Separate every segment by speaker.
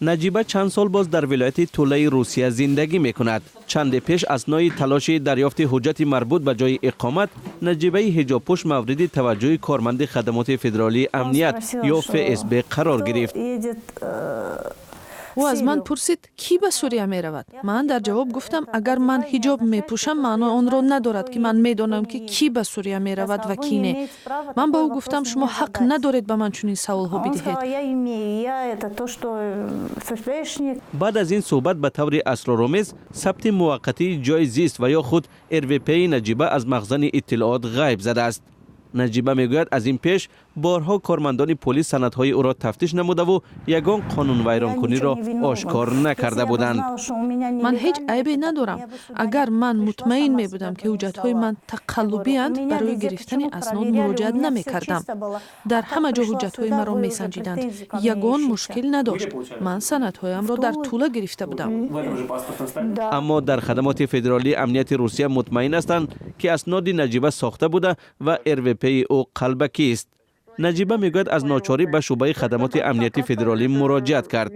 Speaker 1: نجیبه چند سال باز در ولایت توله روسیه زندگی میکند. چند پیش اثنای تلاش دریافت حجت مربوط به جای اقامت، نجیبه حجاب پوش مورد توجه کارمند خدمات فدرالی امنیت یا FSB قرار گرفت.
Speaker 2: او از من پرسید کی به سوریه می رود؟ من در جواب گفتم اگر من حجاب می پوشم معنی آن را ندارد که من می دانم که کی به سوریه می رود و کی نه. من با او گفتم شما حق ندارید به من چنین سوال ها بدهید.
Speaker 1: بعد از این صحبت به طور اسرارآمیز ثبت موقتی جای زیست و یا خود RVP نجیبه از مخزن اطلاعات غیب زده است. نجیبه میگوید از این پیش بارها کارمندان پلیس سندهای او را تفتیش نموده و یگان قانون ویرانکنی را آشکار نکرده بودند.
Speaker 2: من هیچ عیبی ندارم. اگر من مطمئن می بودم که حجت‌های من تقلبی اند برای گرفتن اسناد مراجعه نمی کردم. در همه جا حجت‌های مرا می سنجیدند. یگان مشکل نداشت. من سندهایم را در طوله گرفته بودم.
Speaker 1: اما در خدمات فدرالی امنیت روسیه مطمئن هستند که اسناد نجیبه ساخته بوده و RVP او قلبکی است. نجیبه میگوید از ناچاری به شعبه خدمات امنیتی فدرالی مراجعت کرد.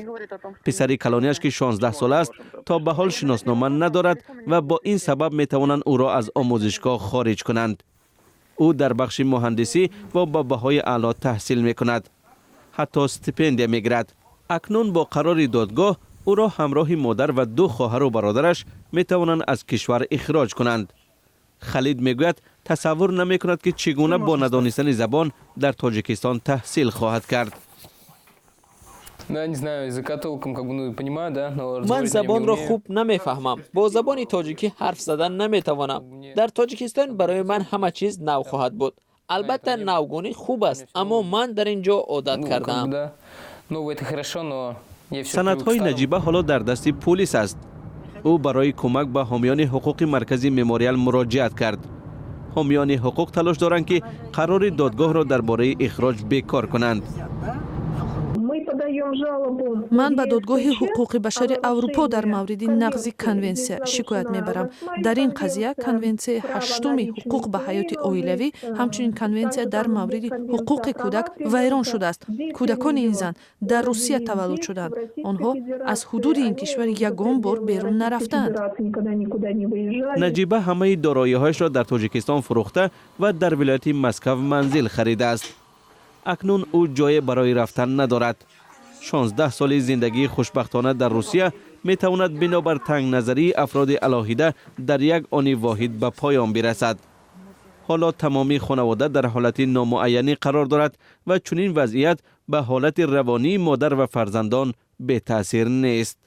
Speaker 1: پسری کلانیش که 16 ساله است تا به حال شناسنامه ندارد و با این سبب میتوانند او را از آموزشگاه خارج کنند. او در بخش مهندسی و با بهای اعلی تحصیل میکند. حتی استیپندیا میگیرد. اکنون با قرار دادگاه او را همراه مادر و 2 خواهر و برادرش میتوانند از کشور اخراج کنند. خالد میگوید تصور نمی کند که چگونه با ندانستن زبان در تاجیکستان تحصیل خواهد کرد.
Speaker 3: من زبان را خوب نمیفهمم. با زبان تاجیکی حرف زدن نمیتوانم. در تاجیکستان برای من همه چیز نو خواهد بود. البته نوگونی خوب است اما من در اینجا عادت کردم.
Speaker 1: سندهای نجیبه حالا در دست پلیس است. او برای کمک به حامیان حقوق مرکزی مموریال مراجعت کرد. حامیان حقوق تلاش دارند که قرار دادگاه را درباره اخراج بیکار کنند.
Speaker 2: من به دادگاه حقوق بشر اروپا در مورد نقض کنونسیا شکایت میبرم. در این قضیه کنونسیا 8 حقوق به حیات عائلوی همچنین کنونسیا در مورد حقوق کودک ویران شده است. کودکان این زن در روسیه تولد شدند. آنها از حدود این کشور یگان بار بیرون نرفتند.
Speaker 1: نجیبه همه دارایی‌هایش را در تاجیکستان فروخته و در ولایت مسکو منزل خریده است. اکنون او جای برای رفتن ندارد. 16 سال زندگی خوشبختانه در روسیه می تواند بنابر تنگ نظری افراد علاهیده در یک آن واحد به پایان برسد. حالا تمامی خانواده در حالت نامعینی قرار دارد و چنین وضعیت به حالت روانی مادر و فرزندان به تاثیر نیست.